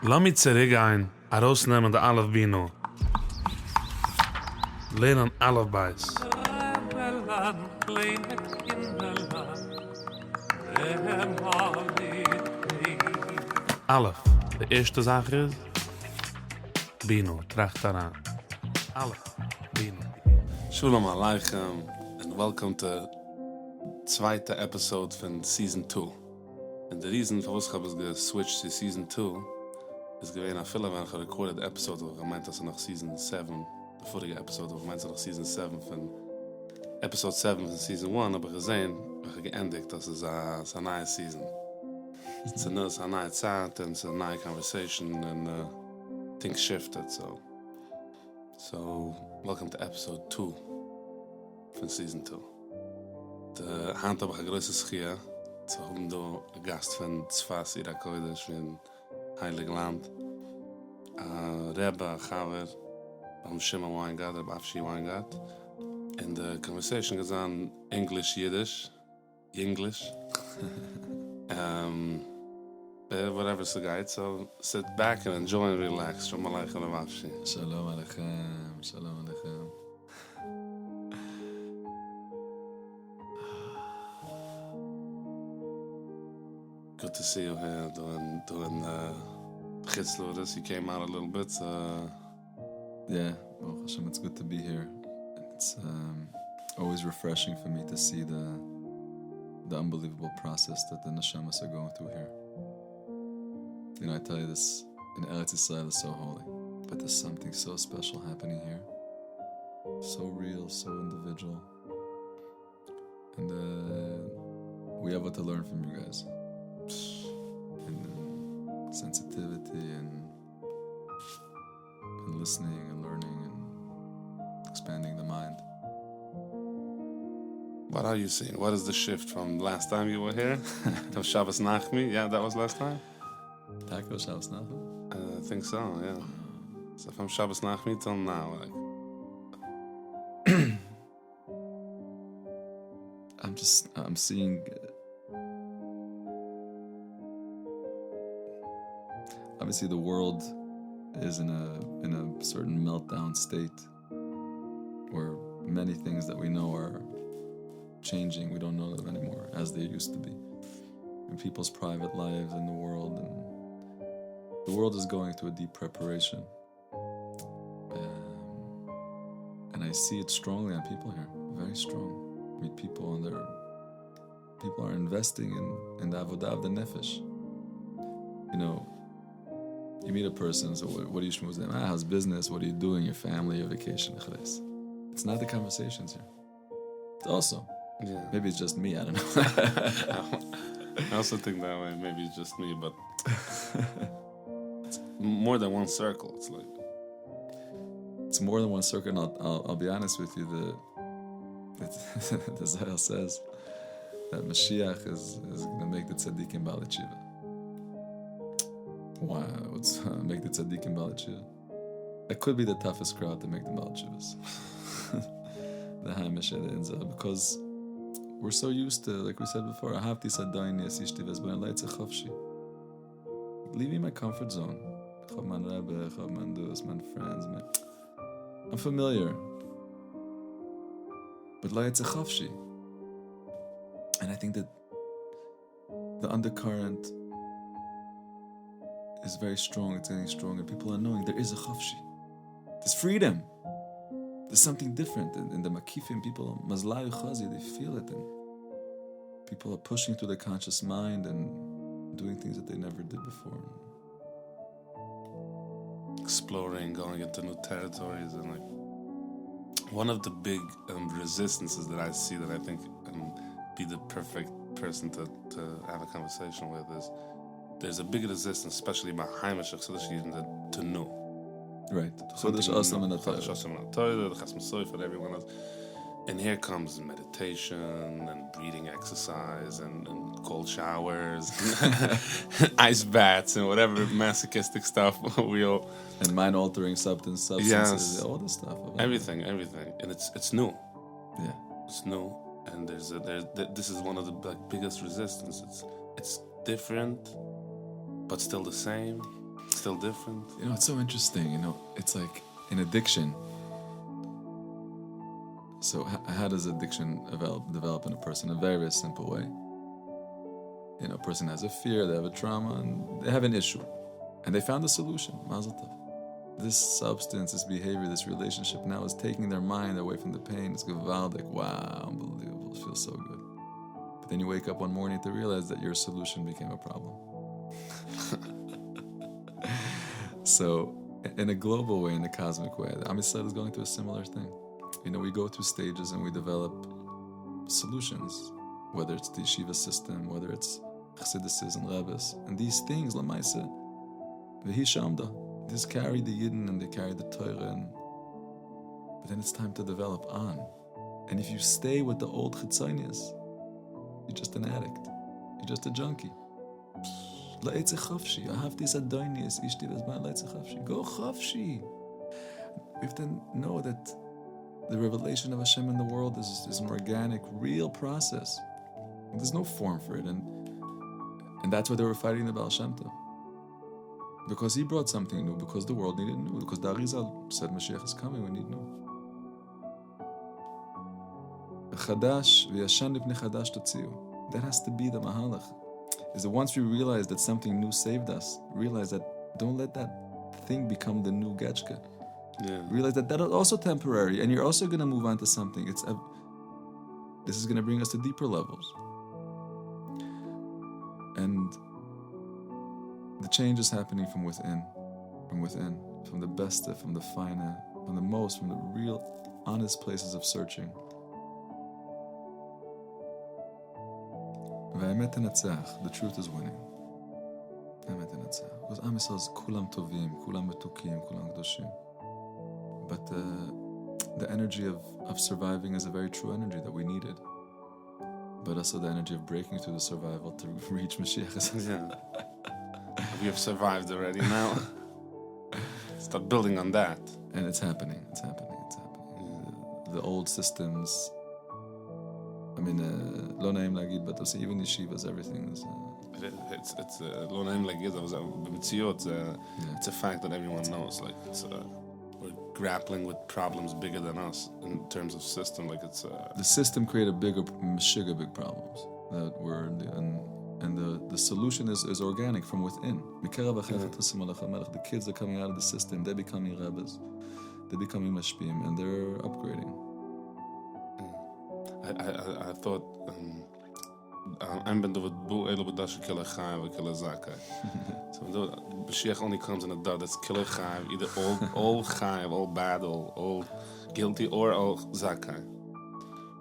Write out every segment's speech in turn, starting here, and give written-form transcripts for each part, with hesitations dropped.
Lass mich zurückgehen, herausnehmen der Alefbinaqa. Lernen Alefbeiß. Alef, de erste Sache ist, Bino, tracht daran. Alef, Bino. Shalom Aleichem, and welcome to zweite episode von Season 2. And the reason for was I was geswitcht to Season 2 is gewesen a viele wenn ich recorded episode, wo gemeint dass noch Season 7, die vorige episode, wo gemeint noch Season 7 von Episode 7 von Season 1, aber gesehen, ich geendigt, dass es a neue Season. It's a neue Zeit, and it's a neue conversation, and things shifted, so welcome to episode 2 von Season 2. De hand heb ik een grote schier. Ze hebben daar een gast van Tzfas, Irakoidisch, van Heilig Land. Rabbi Avshi Shimon Weingot, Rabbi Avshi Weingot. And the conversation goes on English, Yiddish, whatever's the guide. So sit back and enjoy and relax. Shalom Aleichem, Rabbi Avshi. Shalom Aleichem, Shalom Aleichem. Good to see you here doing Gitzlodes. You came out a little bit. Yeah, well, Hashem, it's good to be here. It's always refreshing for me to see the unbelievable process that the neshamas are going through here. You know, I tell you this, in Eretz Israel is so holy, but there's something so special happening here. So real, so individual. And we have what to learn from you guys. And sensitivity and listening and learning and expanding the mind. What are you seeing? What is the shift from last time you were here? From Shabbos Nachmi? Yeah, that was last time? Taco Shabbos Nachmi? I think so, yeah. So from Shabbos Nachmi till now, like. I'm seeing. Obviously, the world is in a certain meltdown state, where many things that we know are changing. We don't know them anymore as they used to be. In people's private lives in the world, and the world is going through a deep preparation. And I see it strongly on people here, very strong. I mean, people are investing in the avodah of the nefesh. You know, you meet a person, so what do you shmooze them? How's business? What are you doing? Your family, your vacation? It's not the conversations here. It's also, Yeah. maybe it's just me, I don't know. I also think that way. Maybe it's just me, but it's more than one circle. It's like It's more than one circle, and I'll be honest with you, the Zayel says that Mashiach is going to make the tzaddikim ba'al tshuva. Wow, what's make the tzaddikim ba'al tshuva? That could be the toughest crowd to make the ba'al tshuvas. The Haimish the Inza, because we're so used to, like we said before, Ahavti Sadaini Asishti Vezban Leitze Chavshi. Leaving my comfort zone. Chav man Rebbe, Chav man Dus, man friends, I'm familiar. But Leitze Chavshi. And I think that the undercurrent is very strong, it's getting stronger. People are knowing there is a Chavshi. There's freedom. There's something different. In the Makifim, people, Mazlayu Chazi, they feel it. And people are pushing through the conscious mind and doing things that they never did before. exploring, going into new territories, and like one of the big resistances that I see that I think be the perfect person to have a conversation with is there's a big resistance, especially by Haimish to know. Right. Chodesh Asam and Torah, the Chasm Soif, and everyone else. And here comes meditation and breathing exercise and cold showers, and ice baths and whatever masochistic stuff we all. And mind-altering substances, yes, all this stuff. Everything, and it's new. Yeah, it's new, and this is one of the biggest resistance. It's different, but still the same. still different? You know, it's so interesting. You know, it's like in addiction. So how does addiction develop in a person? In a very, very simple way. You know, a person has a fear, they have a trauma, and they have an issue. And they found a solution. Mazel tov. This substance, this behavior, this relationship now is taking their mind away from the pain. It's gewaldig. Wow, unbelievable. It feels so good. But then you wake up one morning to realize that your solution became a problem. So, in a global way, in a cosmic way, the Am Yisrael is going through a similar thing. You know, we go through stages and we develop solutions, whether it's the yeshiva system, whether it's chassidus and rabbis. And these things, lamaisa, v'hi shamda, these carry the Yidden and they carry the Torah. But then it's time to develop on. And if you stay with the old chitzonius, you're just an addict. You're just a junkie. La'etze chafshi, ahavti sadonius, ishti v'zman la'etze chafshi. Go chafshi. We have to know that the revelation of Hashem in the world is an organic, real process. There's no form for it. And that's why they were fighting the Baal Shem Tov. Because he brought something new, because the world needed new, because the Arizal said Mashiach is coming, we need new. That has to be the mahalach. Is that once we realize that something new saved us, realize that don't let that thing become the new getchka. Yeah. Realize that is also temporary, and you're also going to move on to something. This is going to bring us to deeper levels. And the change is happening from within, from the best, from the finer, from the most, from the real, honest places of searching. The truth is winning. Because Am Yisrael is kulam tovim, kulam metukim, kulam הקדושים. But the energy of surviving is a very true energy that we needed. But also the energy of breaking through the survival to reach Mashiach. Yeah. We have survived already now. Start building on that. And it's happening. The old systems, I mean, lo naim lagid, but also even yeshivas, everything is... It's lo naim lagid, it's a fact that everyone knows. Like, we're grappling with problems bigger than us in terms of system. Like, it's... The system created big problems that were... And the solution is organic from within. The kids are coming out of the system, they're becoming rabbis, they're becoming mashpim, and they're upgrading. I thought I'm been doing bu elo b'dash killer chayim or killer zakai. So Mashiach only comes in a dot that's killer chayim, either all chayim, all bad, all guilty, or all zakai.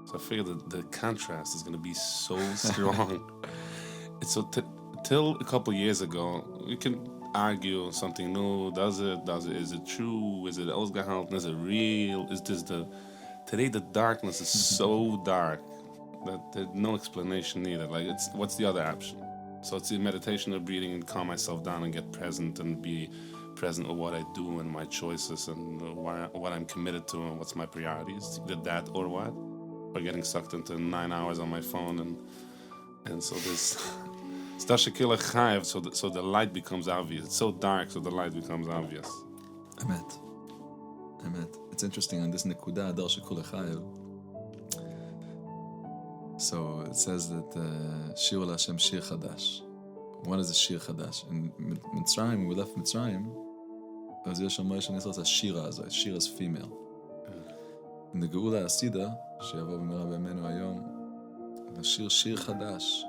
So I figured that the contrast is going to be so strong. So till a couple years ago, we can argue something new. Does it? Is it true? Is it ausgehalten? Is it real? Is this today the darkness is so dark that there's no explanation needed. Like, what's the other option? So it's the meditation of breathing and calm myself down and get present and be present with what I do and my choices and what I'm committed to and what's my priorities. Either that or what? Or getting sucked into 9 hours on my phone and so this... So the light becomes obvious. It's so dark, so the light becomes obvious. Emet. It's interesting on this nekuda adar shekol chayev. So it says that shir Hashem shir chadash. What is a shir chadash? In Mitzrayim, we left Mitzrayim. As Yeshua Moshe Nisras, a shira azay. Shira is female. In the Geula Asida, sheyavo b'mira b'yamenu hayom, the shir chadash.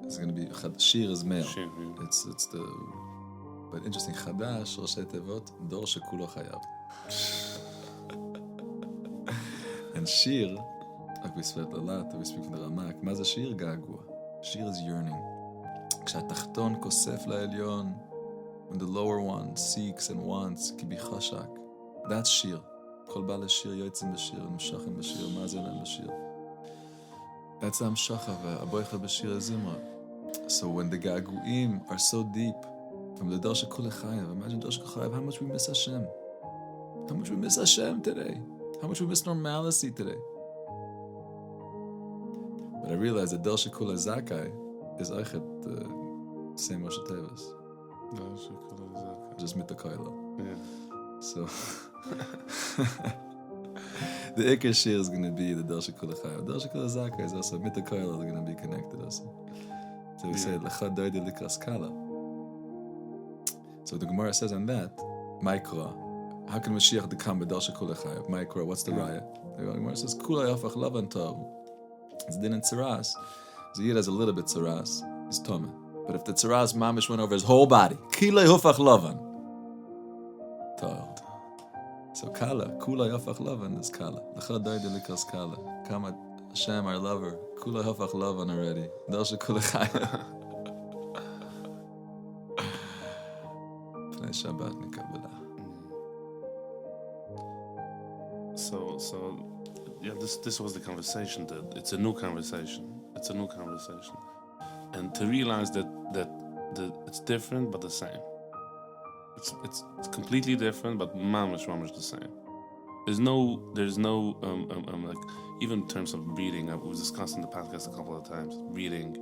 It's going to be shir is male. Shir, yeah. It's the but interesting. Chadash Roshei Tevot Dor Shekulo Chayav. And shir, like we speak a lot, we speak in the Ramak. מה זה שיר? געגוע. Shir is yearning. כשהתחתון כוסף לעליון, when the lower one seeks and wants, כי בי חשק. That's shir. כל בעל השיר יוצאים בשיר, נמשכים בשיר, מה זה להם בשיר? That's the המשכה, והבויכה בשיר הזמרה. So when the gaguim are so deep, from the Dor Shekol Chayev, imagine Dor Shekol Chayev, how much we miss Hashem. How much we miss Hashem today. How much we miss normalcy today. But I realized that Dor Shekol Zakai is Eichet, same Rosh Tevas. Just mit the kaila. Yeah. So the Iker Shir is going to be the Dosha Kula Chayim. Dosha Kula Zaka is also mit the kaila, they're going to be connected also. So we say Lecha Doide Likras Kala. So the Gemara says on that, Maikra, how can Mashiach become a Dosha Kula Chayim? Maikra, what's the raya? The Gemara says Kula Yafach Lavan Tov. It's din in Tzaras. So Yid has a little bit Tzaras, he's Tome. But if the Tzaras Mamish went over his whole body, Kila Yafach Lavan Tov. So Kala, Kula Yafach Lavan is Kala. Lecha Doide Likras Kala. Kama Hashem, our lover, Kula Yafach Lavan already. Dosha Kula Chayim. Shabbat Nikabela. So yeah, this was the conversation. That it's a new conversation. And to realize that it's different but the same. It's completely different but mamish the same. There's no like, even in terms of reading, we was discussing the podcast a couple of times. Reading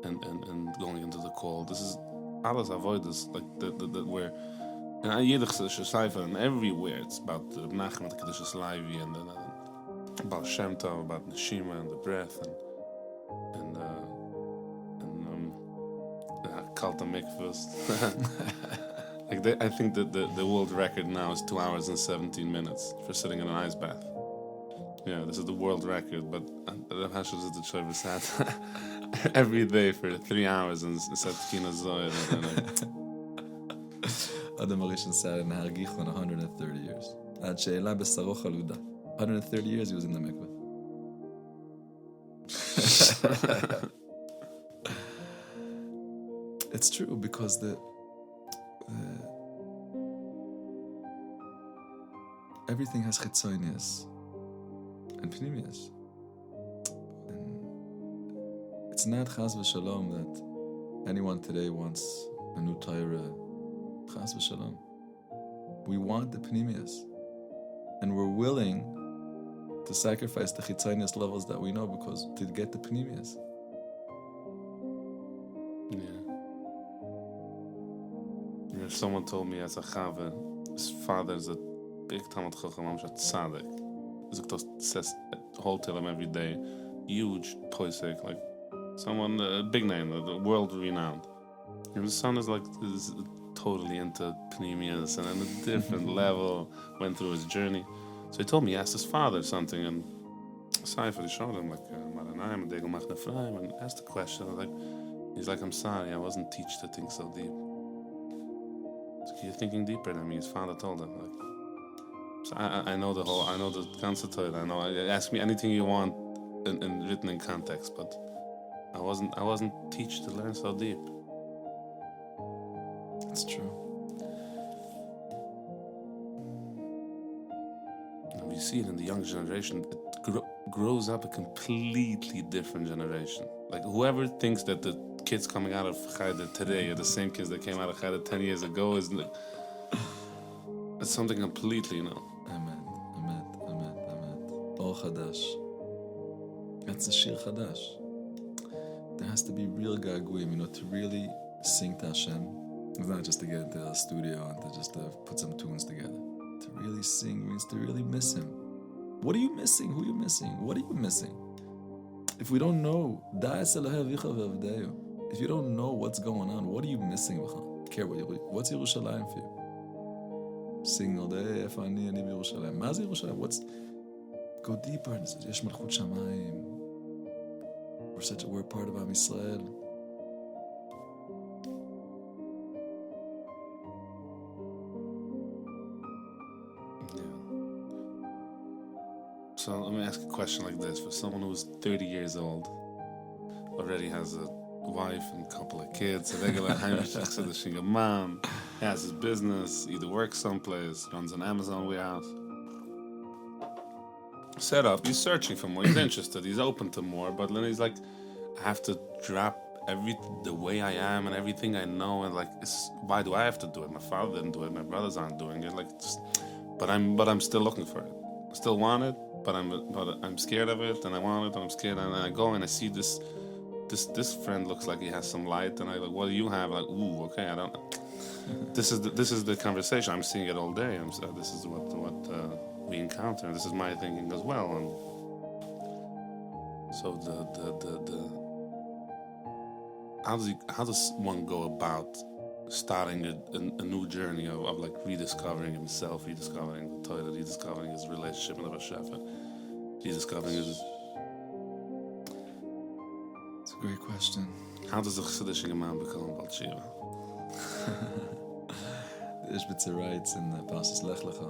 and going into the call. This is alles avoid this, like the where and and everywhere it's about the Nachman, the Kedushes Laivi, and about Shem Tov, about Neshima and the breath, and Kalta Mikvus. Like I think that the world record now is 2 hours and 17 minutes for sitting in an ice bath. Yeah, this is the world record, but Rav Avshi is the Shabbos every day for 3 hours and said Kina Zoyer. Adam Arishan sat in Hargichon 130 years. Ad she'ela b'saro chaluda. 130 years he was in the mikveh. It's true because everything has chitzonius and pnimius. It's not chas v'shalom that anyone today wants a new Torah. Chas v'shalom. We want the pnimius, and we're willing to sacrifice the chitzonius levels that we know because to get the pnimius. Yeah. If someone told me as a chava, his father's a big Talmud Chacham, Amshat Tzaddik. Says hold to him every day, huge poisek, like someone a big name, world renowned. And his son is totally into pneumias and on a different level, went through his journey. So he told me he asked his father something, and Seifer showed him Maranayim, Degel Machne Freim, and asked the question. He's like, I'm sorry, I wasn't teach to think so deep. So you're thinking deeper than me. His father told him, so I know the concept of it. I know. Ask me anything you want in written in context, but I wasn't teach to learn so deep. It's true. And we see it in the young generation. It grows up a completely different generation. Like whoever thinks that the kids coming out of Cheder today are the same kids that came out of Cheder 10 years ago is it's something completely new. Amen. All Chadash. That's a Shir Chadash. There has to be real gaguyim, to really sing to Hashem. It's not just to get into the studio and to just put some tunes together. To really sing means to really miss Him. What are you missing? Who are you missing? What are you missing? If we don't know, if you don't know what's going on, what are you missing? Care what's Yerushalayim for you? Sing all day, Efani, Ani Yerushalayim. Mazi Yerushalayim. Go deeper. Yesh Malchut Shamayim. We're part of Am Israel. So let me ask a question like this. For someone who's 30 years old, already has a wife and a couple of kids, a regular Heimlich man, has his business, either works someplace, runs an Amazon warehouse. Set up, he's searching for more, he's interested, he's open to more, but then he's like, I have to drop the way I am and everything I know, and why do I have to do it? My father didn't do it, my brothers aren't doing it, but I'm still looking for it. I still want it, but I'm scared of it, and I want it, and I'm scared, and I go and I see this friend looks like he has some light, and I what do you have? Ooh, okay, I don't. This is the conversation. I'm seeing it all day. This is what we encounter. This is my thinking as well. And so the how does one go about starting a new journey of like rediscovering himself, rediscovering the Torah, rediscovering his relationship with Rabbi Shefer, rediscovering his... It's a great question. How does a Chassidish man become a Baal Shiva? The Ishbitzer writes in the Pasuk Lech Lecha,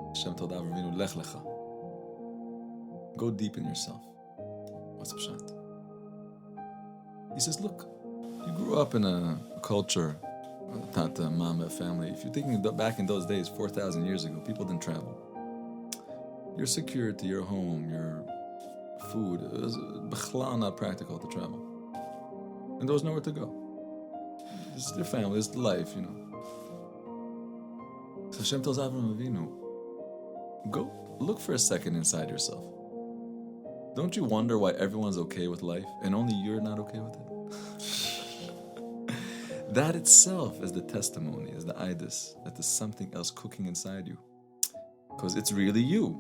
Hashem told Avraham, Lech Lecha. Go deep in yourself. What's the pshat? He says, look, you grew up in a culture, tata, mama, family. If you're thinking back in those days, 4,000 years ago, people didn't travel. Your security, your home, your food, it was not practical to travel. And there was nowhere to go. This is your family, this is life, you know. So Hashem tells Avraham Avinu, go look for a second inside yourself. Don't you wonder why everyone's okay with life and only you're not okay with it? That itself is the testimony, is the idus, that there's something else cooking inside you. Because it's really you.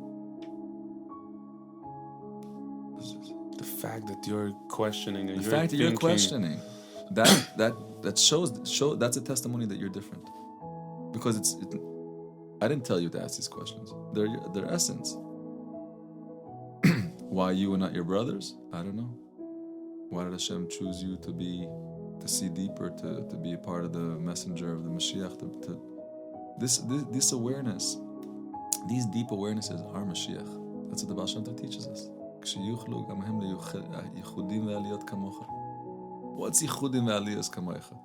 The fact that you're questioning and the you're fact that thinking, you're questioning, that shows that's a testimony that you're different. Because I didn't tell you to ask these questions. They're their essence. Why you and not your brothers? I don't know. Why did Hashem choose you to see deeper, to be a part of the messenger of the Mashiach? This awareness, these deep awarenesses are Mashiach. That's what the Baal Shem Tov teaches us. What's yichudim ve'aliyos kamocha?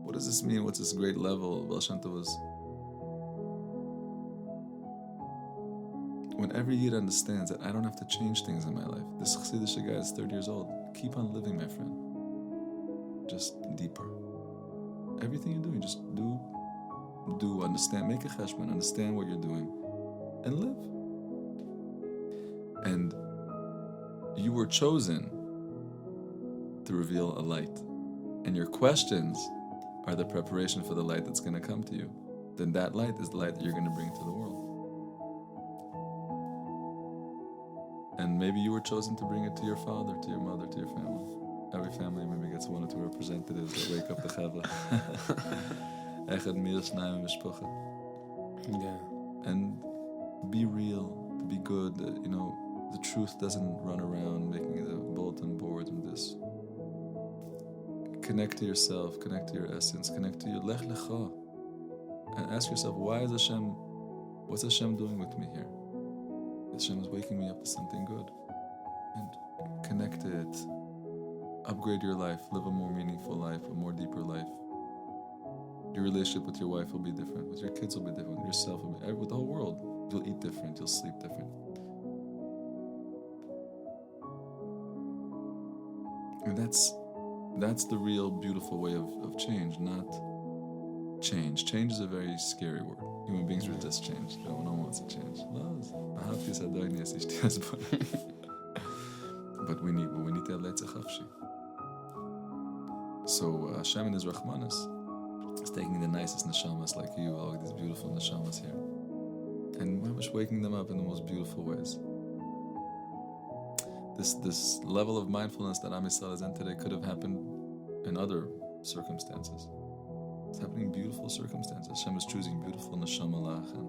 What does this mean? What's this great level? Baal Shem Tov was... When every Yid understands that I don't have to change things in my life. This Chassidish guy is 30 years old. Keep on living, my friend. Just deeper. Everything you're doing, just do, understand, make a cheshbon, understand what you're doing, and live. And you were chosen to reveal a light. And your questions are the preparation for the light that's going to come to you. Then that light is the light that you're going to bring to the world. And maybe you were chosen to bring it to your father, to your mother, to your family. Every family maybe gets one or two representatives that wake up the chavla. Yeah. And be real, be good. The truth doesn't run around making the bulletin boards and this. Connect to yourself, connect to your essence, connect to your lech lecha. And ask yourself, what's Hashem doing with me here? Hashem is waking me up to something good. And connect it. Upgrade your life. Live a more meaningful life, a more deeper life. Your relationship with your wife will be different. With your kids will be different. With yourself will be... With the whole world. You'll eat different. You'll sleep different. And that's the real beautiful way of change, not change. Change is a very scary word. Human beings resist change. No one wants to change. But we need to have Avshi. So Hashem in His Rahmanis is taking the nicest neshamas like you, all these beautiful neshamas here, and waking them up in the most beautiful ways. This level of mindfulness that Am Yisrael is in today could have happened in other circumstances. It's happening in beautiful circumstances. Hashem is choosing beautiful neshamalach and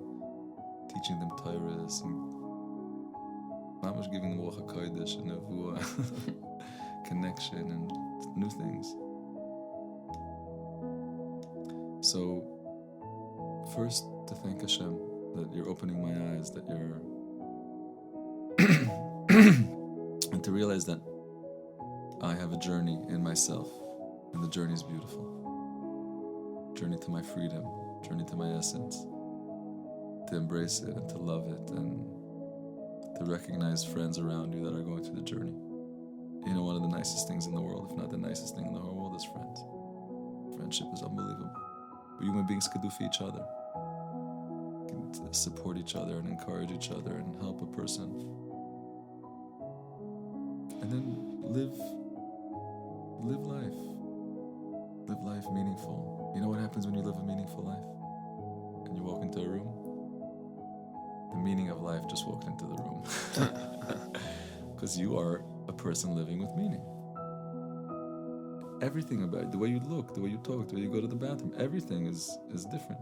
teaching them Torahs and Mamash giving them Ruach HaKodesh and Nevuah, connection and new things. So, first to thank Hashem that you're opening my eyes, that you're and to realize that I have a journey in myself, and the journey is beautiful. Journey to my freedom, journey to my essence, to embrace it and to love it and to recognize friends around you that are going through the journey. One of the nicest things in the world, if not the nicest thing in the whole world, is friends. Friendship is unbelievable. Human beings could do for each other. Can support each other and encourage each other and help a person. And then live life. Live life meaningful. You know what happens when you live a meaningful life? And you walk into a room? The meaning of life just walked into the room. Because you are a person living with meaning. Everything about it, the way you look, the way you talk, the way you go to the bathroom, everything is different.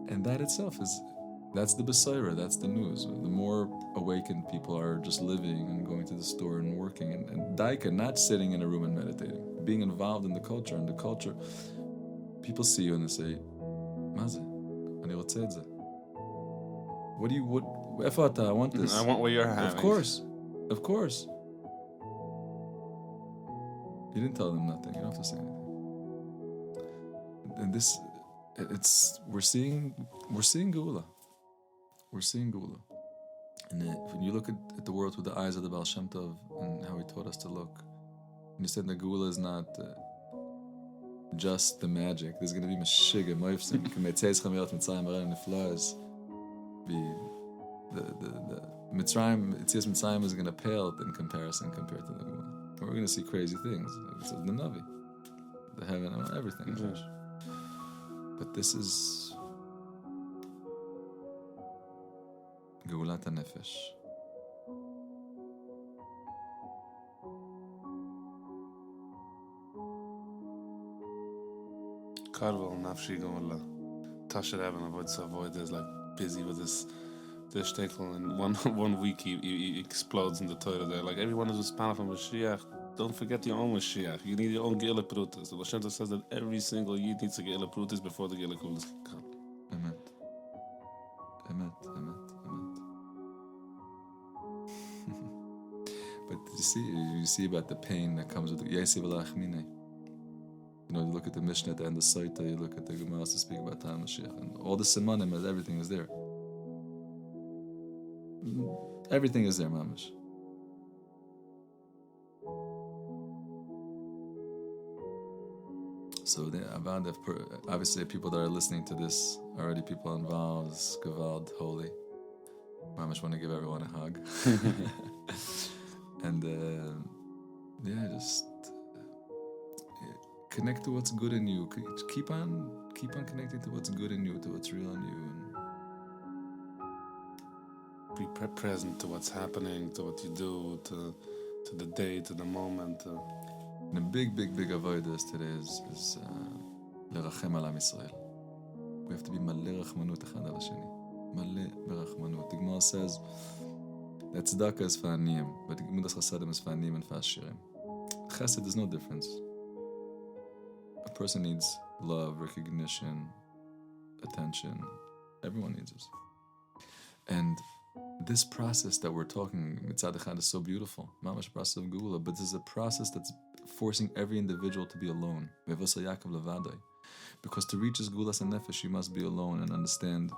And that itself that's the Besaira, that's the news. The more awakened people are just living and going to the store and working, and daika, not sitting in a room and meditating, being involved in the culture. And the culture, people see you and they say, Maze, ani rotze et ze. What I want this. I want what you're having. Of course. You didn't tell them nothing. You don't have to say anything. And this, we're seeing Geula. We're seeing Geula. And when you look at the world through the eyes of the Baal Shem Tov and how he taught us to look, and you said the Geula is not just the magic. There's going to be Mashiga, Moifsim, Kemetzeis Chamirot Mitzrayim, Aran, and the flowers. The Mitzrayim, Etzias Mitzrayim is going to pale in comparison compared to the Geula. We're going to see crazy things. It says the Navi, the heaven, and everything. Yes. But this is Geulat HaNefesh. Karvel, Nafshi, Gola, Tasha Evan, avoid is like busy with this shtickle, and one week he explodes in the toilet there. Like everyone is responsible from Mashiach. Don't forget your own Mashiach. You need your own Geula Prutas. The Hashem says that every single Yid needs a Geula Prutas before the Geula Kulas can come. Emet. But you see about the pain that comes with the Yesi V'lachmine. You know, you look at the Mishnah at the end of Saita, you look at the Gemara to speak about Tam Mashiach, and all the Simanim, everything is there. Everything is there, mamash. So obviously people that are listening to this, already people involved, Gevald, holy. Mamash want to give everyone a hug. And just connect to what's good in you. Keep on connecting to what's good in you, to what's real in you. Be present to what's happening, to what you do, to the day, to the moment. And a big avodah today is lerachem al Am Yisrael. We have to be maleh rachmanut echad al hasheni. Maleh berachmanut. The Gemara says that tzedakah is for aniyim, but Gemilas Chasadim is for aniyim and for ashirim. Chesed, there's no difference. A person needs love, recognition, attention. Everyone needs this. And this process that we're talking, Mitzad Echad, is so beautiful. Mamash process of Geula, but this is a process that's forcing every individual to be alone. Because to reach this Geulas HaNefesh, you must be alone and understand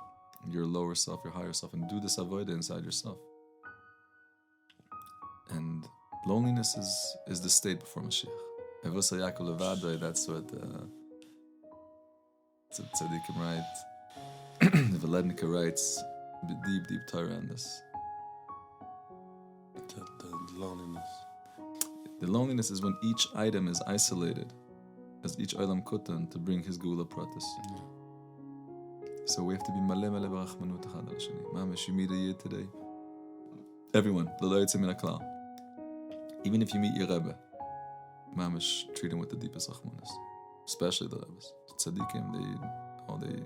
your lower self, your higher self, and do this avodah inside yourself. And loneliness is the state before Mashiach. That's what Tzadikim write. The Velednika writes deep Torah on this. The loneliness. The loneliness is when each item is isolated, as each Olam Kutan, to bring his Geula Pratis. So we have to be maleh barachmanut echad al hasheni. Mamash, you meet a Yid today. Everyone, l'lo yotze min haklal. Even if you meet your Rebbe, Mamash, treat him with the deepest rachmanis. Especially the Rebbes. Tzadikim, they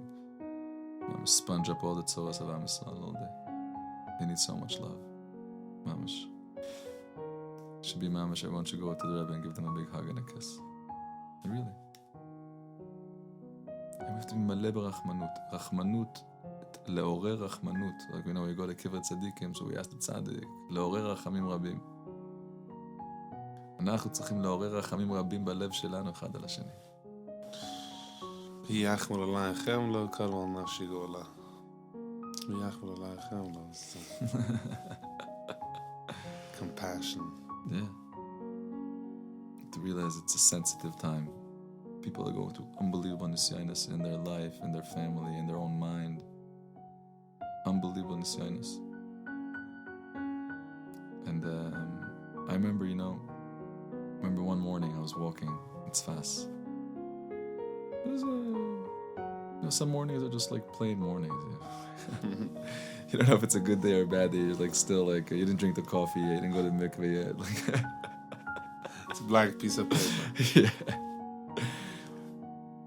sponge up all the tzoros of Am Yisrael all day. They need so much love. Mamash. Should be mamash. Everyone should go to the Rebbe and give them a big hug and a kiss. Really. And we have to be maleh berachmanut. Rachmanut, le'orer rachmanut. Like we know, we go to Kivrat Tzadikim, so we ask the Tzadik, le'orer rachamim rabim. אנחנו צריכים לעורר רחמים רבים בלב שלנו אחד על השני. יחמל עלייכם לא קרוב נפשי גאולה. יחמל עלייכם לא. Compassion. Yeah. To realize it's a sensitive time. People are going through unbelievable nisyanis in their life, in their family, in their own mind. Unbelievable nisyanis. And I remember one morning I was walking in Tzfas, Some mornings are just like plain mornings. You don't know if it's a good day or a bad day. You're like still like you didn't drink the coffee yet, you didn't go to the mikveh yet. Like it's a black piece of paper. Yeah.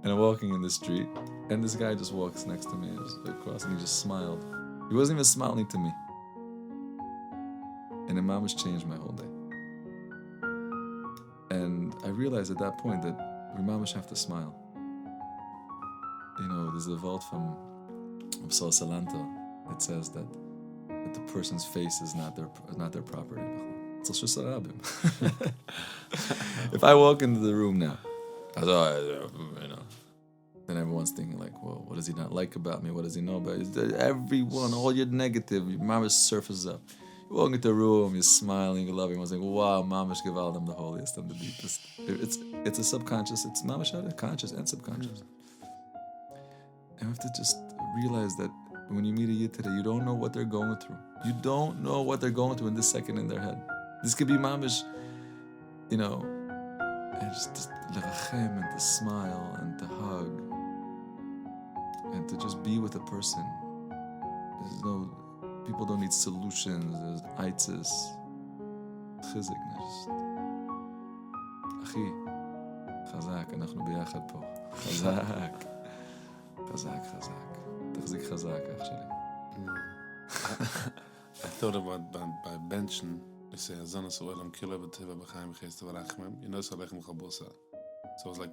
And I'm walking in the street, and this guy just walks next to me, just across, and he just smiled. He wasn't even smiling to me. And the mamash changed my whole day. And I realized at that point that we mamash have to smile. You know, there's a vault from Psal Salanto that says that the person's face is not their property. If I walk into the room now, then everyone's thinking like, well, what does he not like about me? What does he know about me? Everyone, all your negative, your mamash surfaces up. You walk into the room, you're smiling, you're loving, everyone's like, wow, mamash give all them the holiest and the deepest. It's a subconscious, it's mamash conscious and subconscious. And we have to just realize that when you meet a yid today, you don't know what they're going through. You don't know what they're going through in this second in their head. This could be mamash, you know, and just lerachem and to smile and to hug and to just be with a person. People don't need solutions. There's aitzes. Chizik, just אחי, חזק, אנחנו ביחד פה. חזק. חזק. תחזיק חזק, אח שלי. I thought about by benching, we say, Azana Su'elam Kila B'Tiva B'Chaim Chesed V'Rachman, you know Salechem Chabosa. So it's like,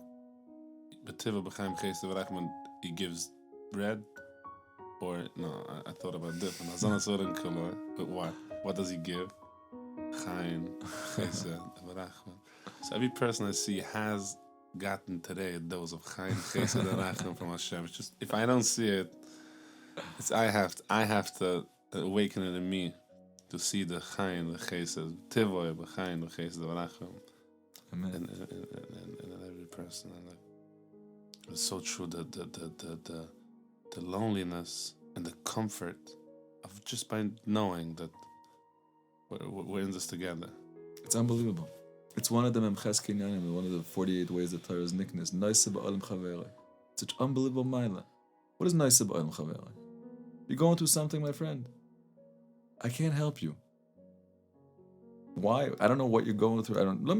B'Tiva B'Chaim Chesed V'Rachman, he gives bread, or, no, I thought about different. Azana Su'elam Kila, but what? What does he give? Chaim Chesed V'Rachman. So every person I see has gotten today a dose of Chaim Chesed V'Rachman from Hashem. It's just, if I don't see it, I have to awaken it in me to see the Chaim, the Chesed, Tivoy, the Chaim, the Chesed V'Rachman. Amen. In every person. And it's so true that the loneliness and the comfort of just by knowing that we're in this together. It's unbelievable. It's one of the Memches Kinyanim, one of the 48 ways that Torah is nickness. נייע ba'olam chaverei. It's such unbelievable maila. What is נייע ba'olam chaverei? You're going through something, my friend. I can't help you. Why? I don't know what you're going through. Let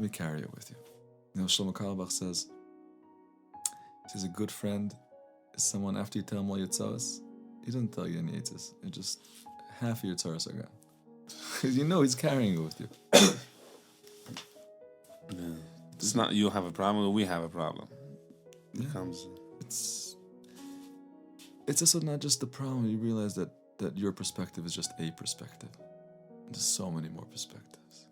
me carry it with you. You know, Shlomo Carlebach says, a good friend is someone after you tell him all your tzaras, he doesn't tell you any yitzis. It's just half of your tzaras are gone. Because you know he's carrying it with you. Yeah. It's not you have a problem, we have a problem. It's also not just the problem. You realize that your perspective is just a perspective. There's so many more perspectives.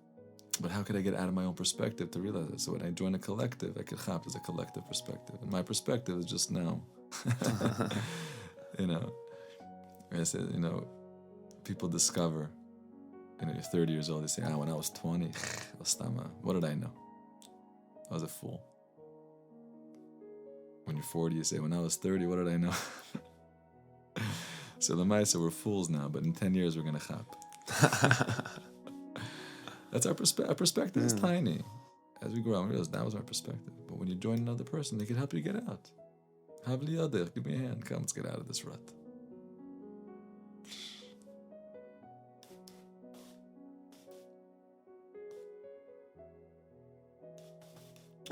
But how could I get out of my own perspective to realize it? So when I join a collective, I could chap as a collective perspective. And my perspective is just now. You know, I said, you know, people discover, you know, you're 30 years old, they say, when I was 20, what did I know? I was a fool. When you're 40, you say, when I was 30, what did I know? So the Maisa, we're fools now, but in 10 years, we're going to chap. That's our perspective is tiny. As we grow, we realize that was our perspective. But when you join another person, they can help you get out. Havli yadech, give me a hand. Come, let's get out of this rut.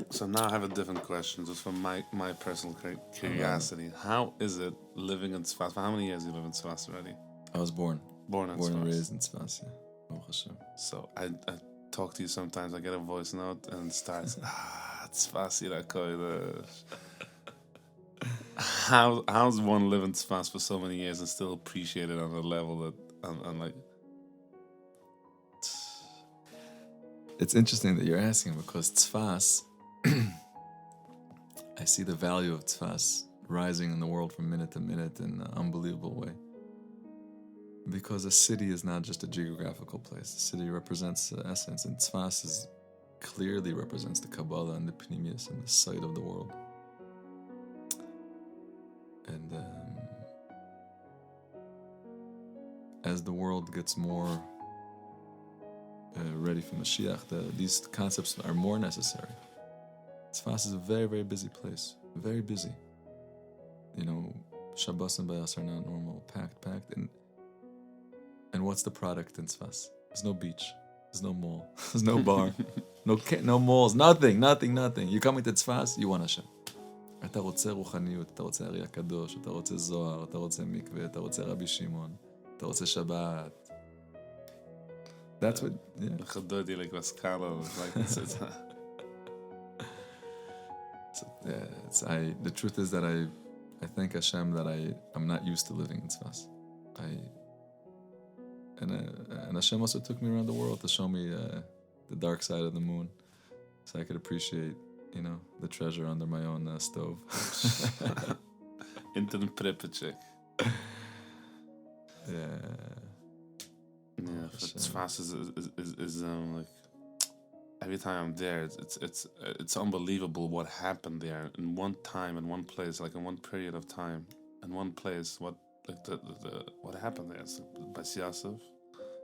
So now I have a different question, just from my personal curiosity. How is it living in Tzfas? For how many years do you live in Tzfas already? I was born and raised in Tzfas, yeah. So I talk to you sometimes, I get a voice note and it starts, Tzfas Yirakoy. How's one live in Tzfas for so many years and still appreciate it on a level that I'm like... It's interesting that you're asking, because Tzfas, I see the value of Tzfas rising in the world from minute to minute in an unbelievable way. Because a city is not just a geographical place. A city represents essence, and Tzfas clearly represents the Kabbalah and the Pnimius and the sight of the world. And as the world gets more ready for Mashiach, these concepts are more necessary. Tzfas is a very, very busy place. Very busy. You know, Shabbos and Bayas are not normal. Packed. And what's the product in Tzfas? There's no beach. There's no mall. There's no bar. no malls. Nothing. You come into Tzfas, you want Hashem. אתה רוצה רוחניות, אתה רוצה ארי הקדוש, אתה רוצה זוהר, אתה רוצה מקווה, אתה רוצה רבי שמעון, אתה רוצה שבת. That's what, yeah. Gedodi, like Vascalo, like it's the truth is that I thank Hashem that I'm not used to living in Tzfas. And Hashem also took me around the world to show me the dark side of the moon, so I could appreciate, you know, the treasure under my own stove. Into the preppercheck. Yeah, Tzfas is like every time I'm there, it's unbelievable what happened there in one time, in one place, like in one period of time, in one place. What like the what happened there? It's Bas Yosef.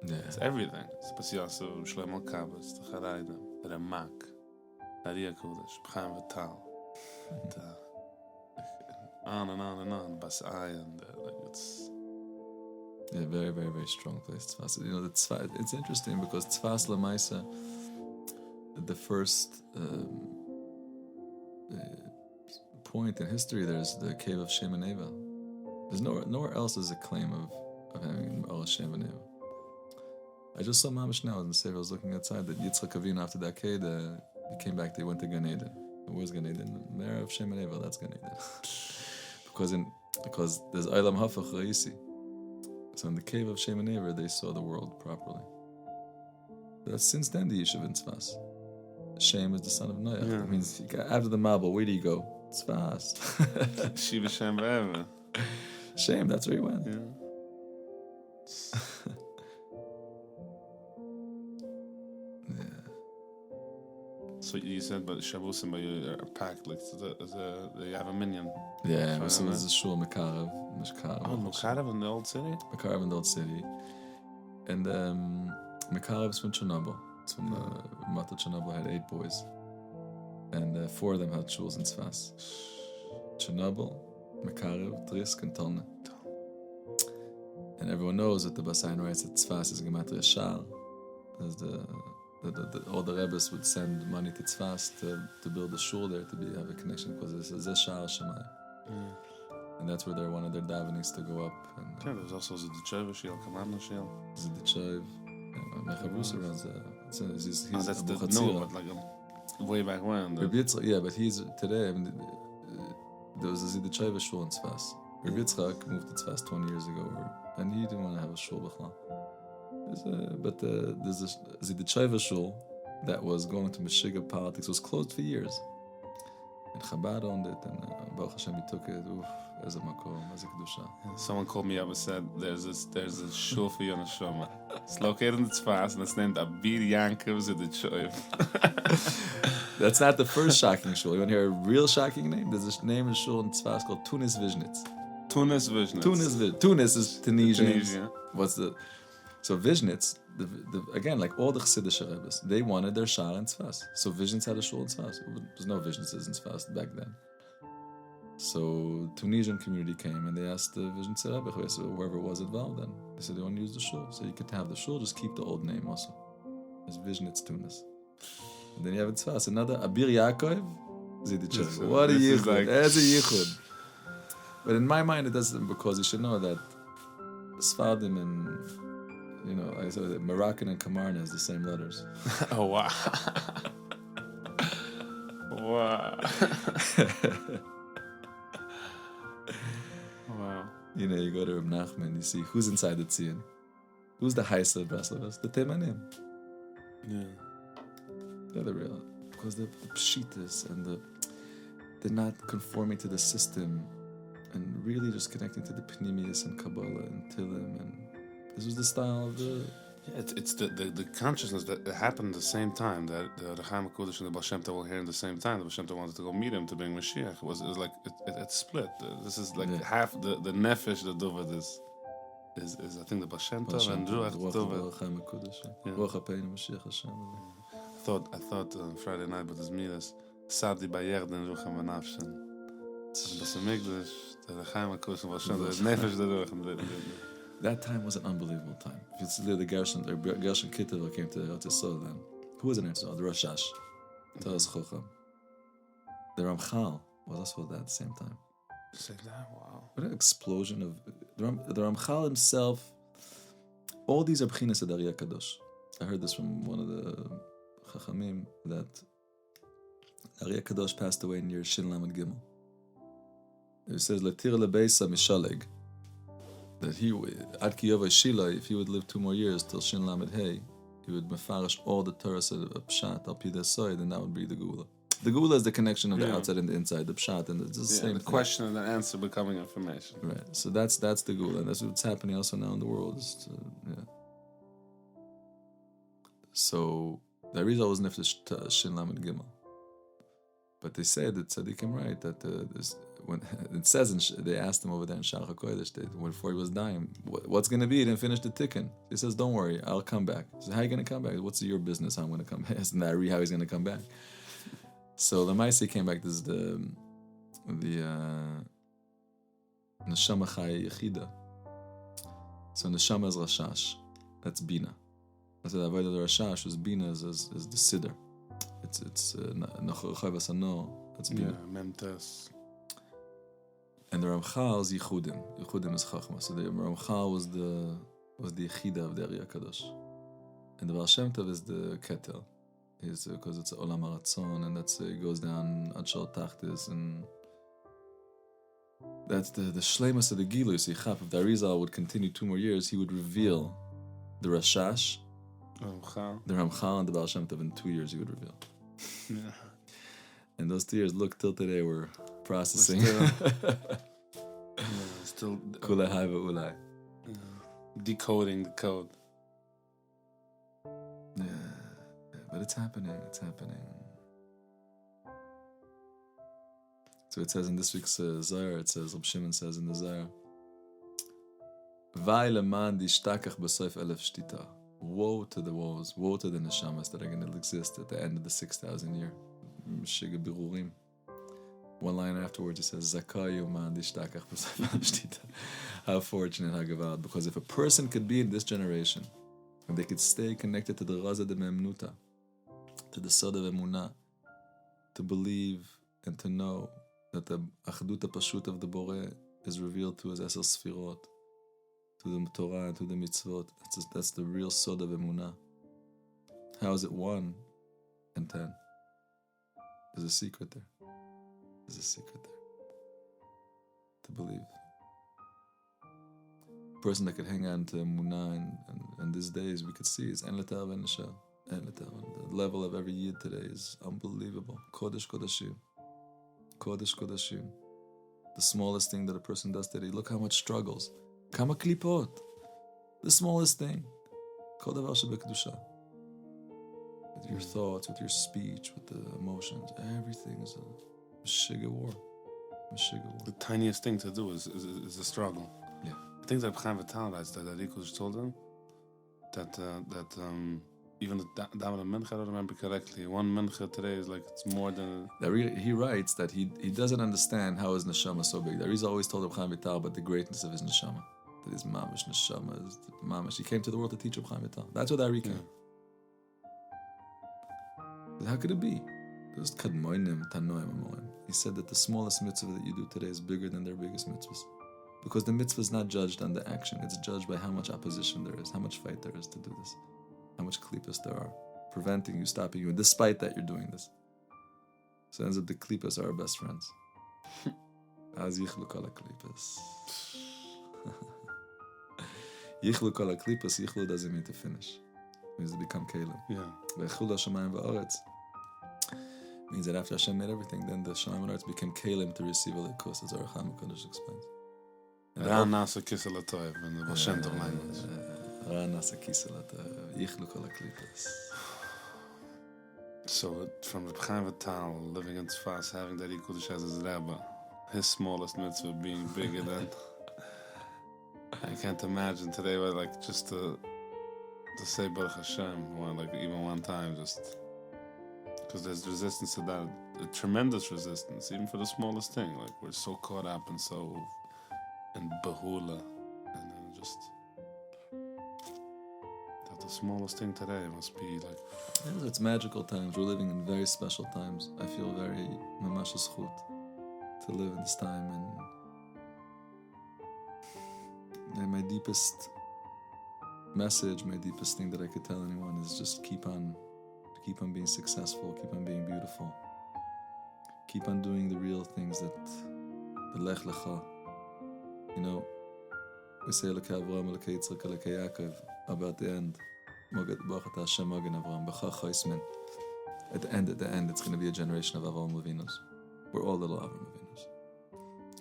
Yeah, it's everything. It's Bas Yosef, Shlomo Kabas, the Charadim, the Ramak, Nariya Kodesh, Chaim Vital, on and on and on. Bas Ayin, like it's. Yeah, very, very, very strong place, Tzfas. You know, it's interesting because Tzfas Lamaisa, the first point in history, there's the cave of Shem and Eva. There's nowhere else is a claim of having all Shem and Eva. I just saw Mamish now in the Sefer. I was looking outside that Yitzchak Avinu after that cave, he came back, they went to Gan Eden. Where's Gan Eden? The Mare of Shem and Eva, that's Gan Eden. because there's Eilam Hafach Raisi. So in the cave of Shem and Ever, they saw the world properly. But since then, the Yeshiva in Tzfas. Shem is the son of נייע. Yeah. It means after the Mabel, where do you go? Tzfas. Shiva Shem B'Eva. Shem, that's where he went. Yeah. So you said, but Shabbos and you are packed, like you have a minion. Yeah, so there's a shul Mekarev. Oh, Mekarev in the old city? Mekarev in the old city. And Mekarev is from Chernobyl. It's from Mata Chernobyl, had 8 boys. And 4 of them had shuls in Tzfas. Chernobyl, Mekarev, Trisk, and Tolna. And everyone knows that the Basayan writes that Tzfas is Gematria Shar. There's all the Rebbes would send money to Tzfas to build a shul there, to have a connection, because this is a Shar Shemai. And that's where one of their davenings to go up. And yeah, there's also Ziditchev Shiel, Kamana Shiel. Ziditchev. Mechavusa runs he's that's Abu the Chatzira. but like way back when. Yeah, but he's today. I mean, there was a Ziditchev shul in Tzfas. Rabbi Yitzchak moved to Tzfas 20 years ago, and he didn't want to have a shul b'chlal. But there's a Ziditchev shul that was going to Meshiga politics. It was closed for years. And Chabad owned it, and Baruch Hashem, he took it. As a makom, as a kedusha. Someone called me up and said, "There's a shul for you on Shoma. It's located in the Tzfas, and it's named Abir Yankov Ziditchev." That's not the first shocking shul. You want to hear a real shocking name? There's a name in shul in Tzfas called Tunis Vizhnitz. Tunis Vizhnitz. Tunis is Tunisian. Tunisia. So Vizhnitz? Again, like all the Chassidish Rebbes, they wanted their shar in Tzfas. So Vizhnitz had a shul in Tzfas. There's no Vizhnitzes in Tzfas back then. So Tunisian community came and they asked the Vizhnitz Rebbe, so whoever was involved, then they said they want to use the shul. So you could have the shul, just keep the old name also. It's Vizhnitz Tunis. And then you have in Tzfas another Abir Yaakov Ziditchev. What a yichud! As a yichud. But in my mind, it doesn't, because you should know that Sfardim and, you know, like I said, Moroccan and Kamarna is the same letters. Oh wow! Wow! Wow. You know, you go to Reb Nachman, you see who's inside the Tzion. Who's the highest of Breslovas? The Temanim. Yeah. They're the real. Because the Pshitas and they're not conforming to the system and really just connecting to the Pnimius and Kabbalah and Tilim. And this was the style of the... Yeah, it's the consciousness that happened at the same time, that the Chaim HaKodesh and the Baal Shem Tov were here at the same time. The Baal Shem Tov wanted to go meet him to bring Mashiach. It was like it split. This is like half the nefesh, the Dovad is I think the Baal Shem Tov and Ruach Dovad. Chaim HaKodesh. Yeah. Ruach HaPeinu Mashiach Hashem. I thought Friday night with his midas, Sadi Bayerden Ruchem Vanafshen. Das Amigdash, the Chaim Akusim was schon, the Nefesh Dadurch. That time was an unbelievable time. If you see the Gershon Kittel came to Eretz Yisrael then, who was in Eretz Yisrael? The Rashash, Toras Chochem. The Ramchal was also there at the same time. Say that, wow. What an explosion of... The Ramchal himself, all these are B'chinas Adari HaKadosh. I heard this from one of the Chachamim, that Ari HaKadosh passed away near Shin Lamed Gimel. It says, Latir lebeisa mishaleg, that he, Ad Ki Yovei Shila, if he would live 2 more years till Shin Lamed Hey, he would mefarish all the Torahs of Pshat, al Pi Desoid, and that would be the Geula. The Geula is the connection of the outside and the inside, the Pshat, and it's the same the thing. question and the answer becoming information. Right, so that's the Geula, and that's what's happening also now in the world. So, the Arizal was nefesh Shin Lamed Gimel. But they say that Tzaddikim right, that when it says, they asked him over there in Shach HaKodesh, before he was dying, what's going to be? He didn't finish the tikkun. He says, don't worry, I'll come back. He says, how are you going to come back? What's your business how I'm going to come back? It's not really how he's going to come back. So the Maisi came back, this is the Neshama Chai Yechida. So Neshama is Rashash, that's Bina. I said, Avodah the Rashash was Bina is the Siddur. It's Nachor Ano, that's Bina. Yeah, Memtes. And the Ramchal is Yichudim. Yichudim is Chachma. So the Ramchal was the Yechida of the Ari HaKadosh. And the Baal Shem Tov is the Ketel. Because it's Olam HaRatzon, and that's it goes down Ad Shol Tachtis, and that's the Shleimus of the Gilus. Yichaf, if the Arizal would continue 2 more years, he would reveal the Rashash, the Ramchal, and the Baal Shem Tov. In 2 years he would reveal. Yeah. And those 2 years, look, till today we're processing. Still Kulei Hai Ve'ulai. decoding the code. Yeah, but it's happening. So it says in this week's Zohar, it says, Reb Shimon says in the Zohar, Vai leman dishtakach b'soif elef shtita. Woe to the woes, woe to the neshamas that are going to exist at the end of the 6,000 year. Shiga birurim. One line afterwards it says, Zakayu man dishtakach b'soif elef shtita. How fortunate, how gavad. Because if a person could be in this generation, and they could stay connected to the Raza de Memnuta, to the Sod of Emunah, to believe and to know that the Achdut Pashut of the Boreh is revealed to as Eser Sfirot, to the Torah and to the Mitzvot. That's the real Sod of Emunah. How is it 1 and 10? There's a secret there. To believe. A person that could hang on to Emunah and these days we could see is En L'Tar V'en L'Shel. The level of every Yid today is unbelievable. Kodesh Kodashim. The smallest thing that a person does today, look how much struggles. Kama klipot. The smallest thing. Kol davar shebekdusha. With your thoughts, with your speech, with the emotions, everything is a Meshiga war. The tiniest thing to do is a struggle. Yeah. I think that Chaim Vital, that Rikush told him that even the David Mincha, I don't remember correctly, 1 Mincha today is like it's more than. He writes that he doesn't understand how his neshama is so big. He's always told Reb Chaim Vital about the greatness of his neshama. That his mamish neshama is mamish. He came to the world to teach Reb Chaim Vital. That's what Ari came. How could it be? There's kadmoinim, tanoim, amorim. He said that the smallest mitzvah that you do today is bigger than their biggest mitzvahs. Because the mitzvah is not judged on the action. It's judged by how much opposition there is, how much fight there is to do this. How much klipas there are, preventing you, stopping you, and despite that you're doing this. So it ends up the klipas are our best friends. Az yichlu kol klipas. Yichlu kol klipas, yichlu doesn't mean to finish. It means to become kelim. Yeah. Ve'chulu hashamayim va'aretz means that after Hashem made everything, then the shamayim and aretz became kelim to receive Elikos, as Aracham HaKadosh explains. Ra nasa kisel atoev in the Hashem language. So from the Chaim Vital, living in Tzfas, having that Kodesh as his Rebbe, his smallest mitzvah being bigger than. I can't imagine today, but like just to say Baruch Hashem, or like even one time, just Because there's resistance to that, a tremendous resistance, even for the smallest thing. Like, we're so caught up and so in bahula, and then just that the smallest thing today must be like. Yes, it's magical times. We're living in very special times. I feel very mamash zchut to live in this time, and my deepest message, my deepest thing that I could tell anyone is just keep on being successful, keep on being beautiful, keep on doing the real things that the lech lecha. You know, we say like Abraham, like Yitzchak, like Yaakov, about the end. At the end, it's going to be a generation of Avraham Avinos. We're all little Avraham Avinos.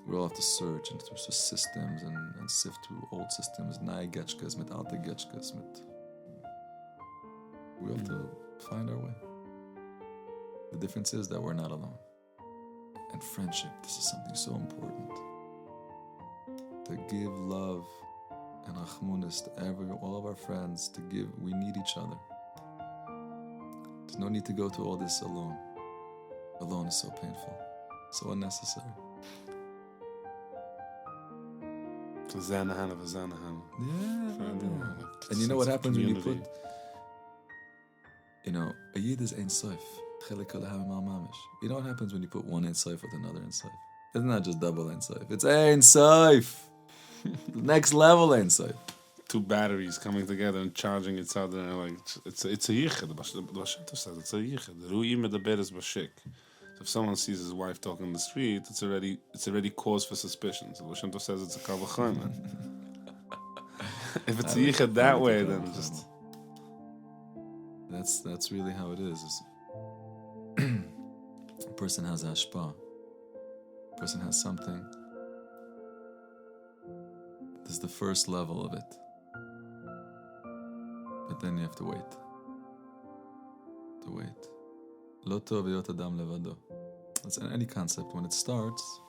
We all have to search and through systems and sift through old systems. נייע getchkas, mit alte getchkas, we have to find our way. The difference is that we're not alone. And friendship, this is something so important. To give love and achmunis to all of our friends, to give, we need each other. There's no need to go through all this alone. Alone is so painful, so unnecessary. Yeah. And you know what happens when you put, you know, a yid is ein soif. You know what happens when you put one ein soif with another ein soif? It's not just double ein soif. It's ein soif. Next level ein soif. Two batteries coming together and charging each other, and like it's a yichud. The Pasuta says it's a yichud. The ru'im and the beres bashik. So if someone sees his wife talking in the street, it's already cause for suspicion. So the Pasuta says it's a kavachayman. If it's a yichud that way, then just that's really how it is. A person has hashpa. A person has something. This is the first level of it. But then you have to wait. Lo tov yot adam levado. That's in any concept. When it starts,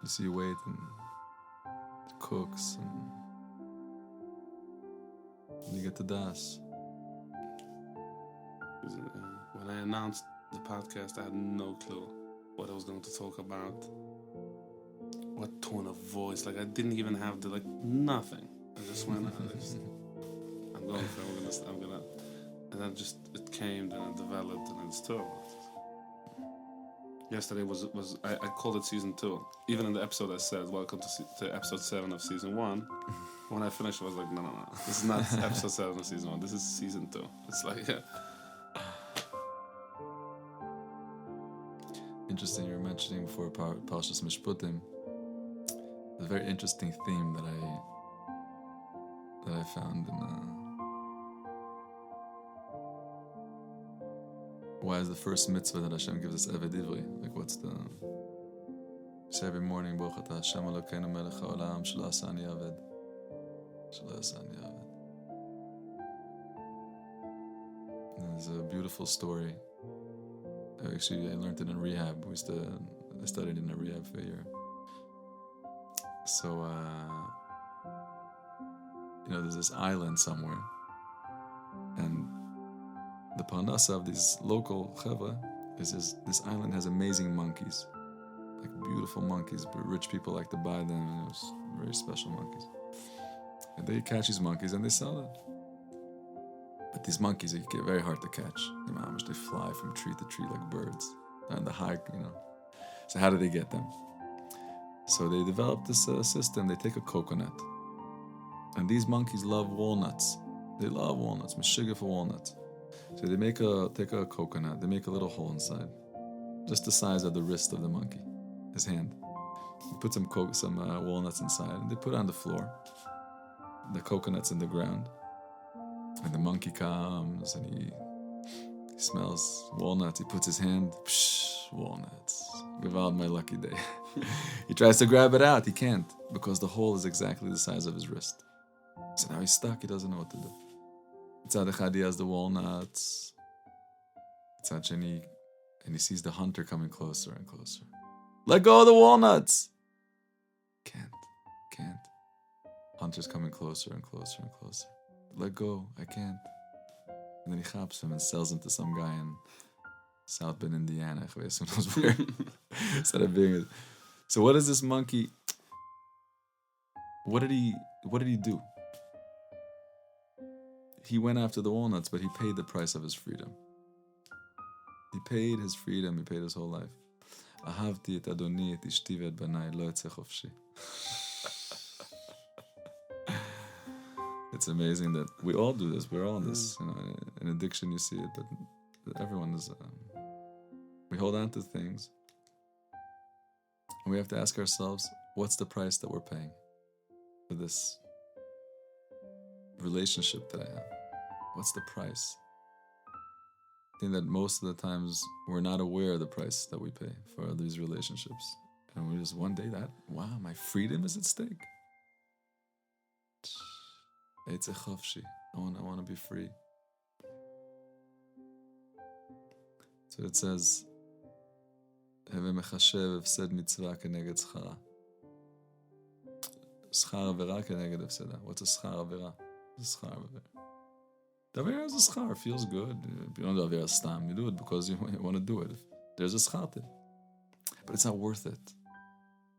you see you wait and it cooks and you get the das. When I announced the podcast, I had no clue what I was going to talk about. What tone of voice? Like I didn't even have nothing. I just went. I'm going for it. I'm gonna. And then just it came, then it developed, and it's still. Yesterday was I called it season 2. Even in the episode I said welcome to episode 7 of season 1. When I finished, I was like, no. This is not episode 7 of season 1. This is season 2. It's like. Interesting. You were mentioning before Parshas Mishputim. A very interesting theme that I found in why is the first mitzvah that Hashem gives us Eved Ivri? Like what's the say every morning Baruch Atah Hashem Elokeinu Melech HaOlam Shelo Asani Aved. There's a beautiful story. Actually, I learned it in rehab. I studied in a rehab for a year. So, there's this island somewhere, and the parnasa of these local chevra is this island has amazing monkeys, like beautiful monkeys, but rich people like to buy them, and it was very special monkeys. And they catch these monkeys and they sell them. But these monkeys, they get very hard to catch. They fly from tree to tree like birds. And the hike, So how do they get them? So they developed this system. They take a coconut. And these monkeys love walnuts. They love walnuts, mashiga for walnuts. So they take a coconut, they make a little hole inside, just the size of the wrist of the monkey, his hand. They put some walnuts inside, and they put it on the floor. The coconut's in the ground. And the monkey comes and he smells walnuts. He puts his hand, walnuts. Gewalt, my lucky day. He tries to grab it out. He can't because the hole is exactly the size of his wrist. So now he's stuck. He doesn't know what to do. Tzad echad, he has the walnuts. Tzad sheni, and he sees the hunter coming closer and closer. Let go of the walnuts. Can't. Hunter's coming closer and closer and closer. Let go, I can't. And then he chops him and sells him to some guy South Bend, Indiana. Who knows where? Instead of being. So what is this monkey? What did he do? He went after the walnuts, but he paid the price of his freedom. He paid his freedom. He paid his whole life. אהבתי את אדוני, את אשתי ואת בניי, לא אצא חופשי. It's amazing that we all do this. We're all in this. You know, in addiction, you see it, but everyone is. We hold on to things, and we have to ask ourselves, what's the price that we're paying for this relationship that I have? What's the price? I think that most of the times we're not aware of the price that we pay for these relationships, and we just one day that, wow, my freedom is at stake. It's a chafshi. I want to be free. So it says, "Have mechashev efsed mitzvah keneged schara." Schar avera keneged efseda. What's a schar avera? What's a schar avera? The avera is a schar. Feels good. If you don't do avera stam, you do it because you want to do it. There's a schar there, but it's not worth it.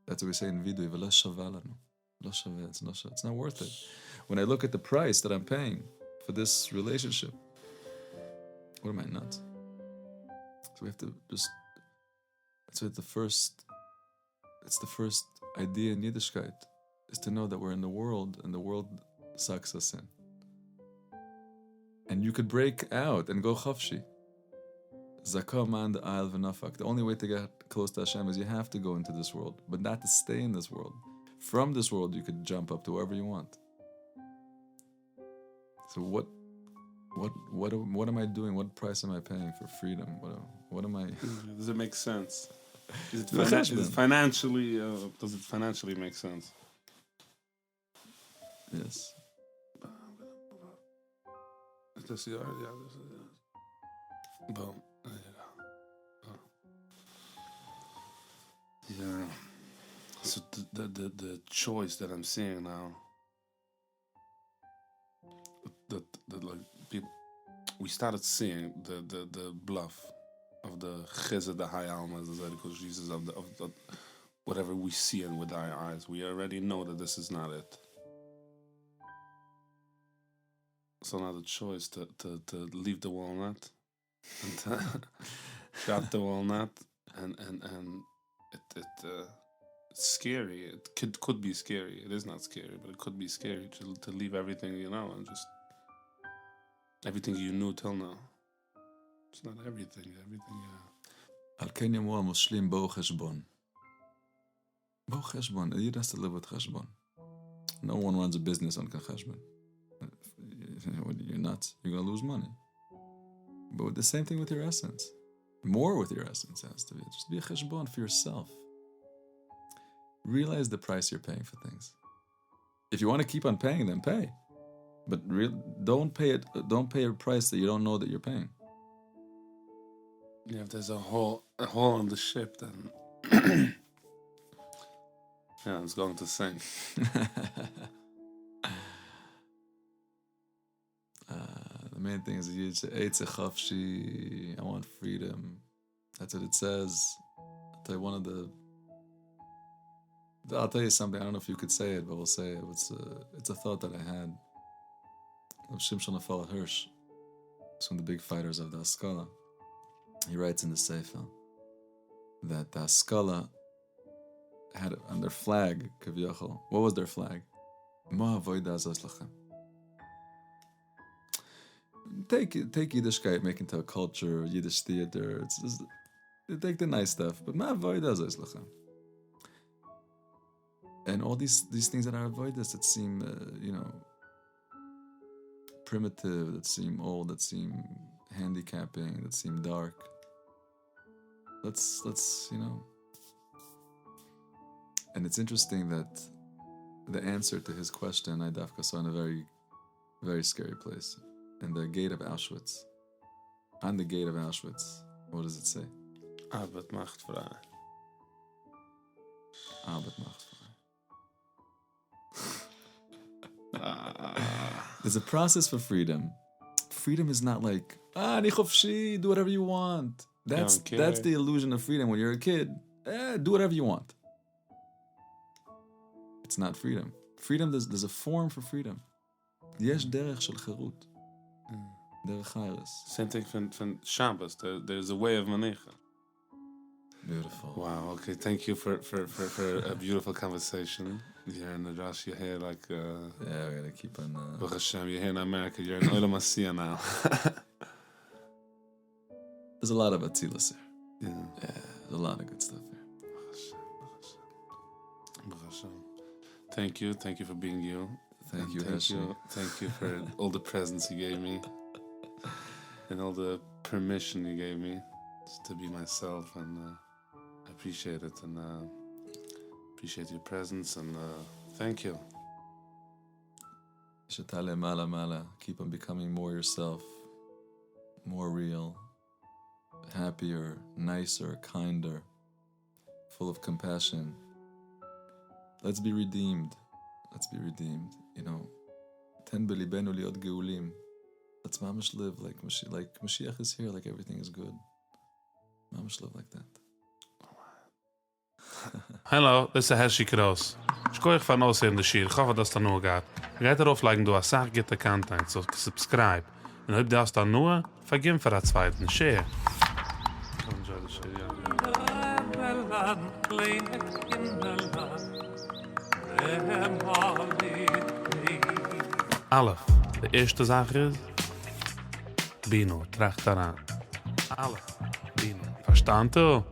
That's what we say in vidui. V'lo shava lanu. It's not worth it. When I look at the price that I'm paying for this relationship, what am I nuts? So we have to just. It's the first idea in Yiddishkeit is to know that we're in the world and the world sucks us in. And you could break out and go chafshi. Zakah man the ayal v'nafak. The only way to get close to Hashem is you have to go into this world, but not to stay in this world. From this world, you could jump up to wherever you want. So what am I doing? What price am I paying for freedom? What am I? Does it make sense? Is it financially? Does it financially make sense? Yes. Yeah. So the choice that I'm seeing now, that like people, we started seeing the bluff of the chesed, the high alma, because Jesus of whatever we see and with our eyes, we already know that this is not it. So now the choice to leave the walnut and to drop the walnut and it's scary. It could be scary. It is not scary, but it could be scary to leave everything you know and just everything you knew till now. It's not everything. על כן יאמרו המושלים בואו חשבון. בואו חשבון. You have to live with חשבון. No one runs a business on חשבון. You're nuts. You're going to lose money. But the same thing with your essence. More with your essence has to be. Just be a cheshbon for yourself. Realize the price you're paying for things. If you want to keep on paying them, pay. But don't pay it. Don't pay a price that you don't know that you're paying. Yeah, if there's a hole on the ship, then yeah, it's going to sink. The main thing is I want freedom. That's what it says. I'll tell you something. I don't know if you could say it, but we'll say it. It's a thought that I had. Shimshon Afal Hirsch, it's one of the big fighters of the Haskalah. He writes in the Sefer that the Haskalah had on their flag, Kaviyachol. What was their flag? Ma avoida azos lachem. Take Yiddishkeit, make into a culture, Yiddish theater. Take the nice stuff, but ma avoida azos lachem. And all these things that are avoidas that seem, primitive, that seem old, that seem handicapping, that seem dark. Let's And it's interesting that the answer to his question I dafka saw in a very, very scary place. In the gate of Auschwitz. On the gate of Auschwitz, what does it say? Arbeit macht frei. Arbeit macht frei. There's a process for freedom. Freedom is not like, ni chofshi, do whatever you want. That's the illusion of freedom. When you're a kid, do whatever you want. It's not freedom. Freedom, there's a form for freedom. יש דרך של חירות. דרך הערש. Same thing from Shabbos. There's a way of manicha. Beautiful. Wow. Okay. Thank you for a beautiful conversation. You're in the Josh. You're here like. Yeah, we gotta keep on. Baruch Hashem, you're here in America. You're in Olam Asiya now. There's a lot of Atzilus here. Yeah. There's a lot of good stuff here. Baruch Hashem. Thank you for being you. Thank you, Hashi. Thank you for all the presents you gave me, and all the permission you gave me to be myself, and I appreciate it, and appreciate your presence, and thank you. Shetale mala mala. Keep on becoming more yourself, more real, happier, nicer, kinder, full of compassion. Let's be redeemed. Let's be redeemed. You know, ten belibenu liot geulim. Let's mamash live like Mashiach is here, like everything is good. Mamash live like that. Hello, this is Hershey Kros. Ich koche von aus in der Schir. Ich hoffe, dass das nur geht. Geht darauf, like du a Sach gitte Content, so subscribe. Und ob das dann nur, vergib für einen zweiten Share. Enjoy the share, Alef, de eerste zaak is Bino, tracht daran. Alef, Bino, verstand u?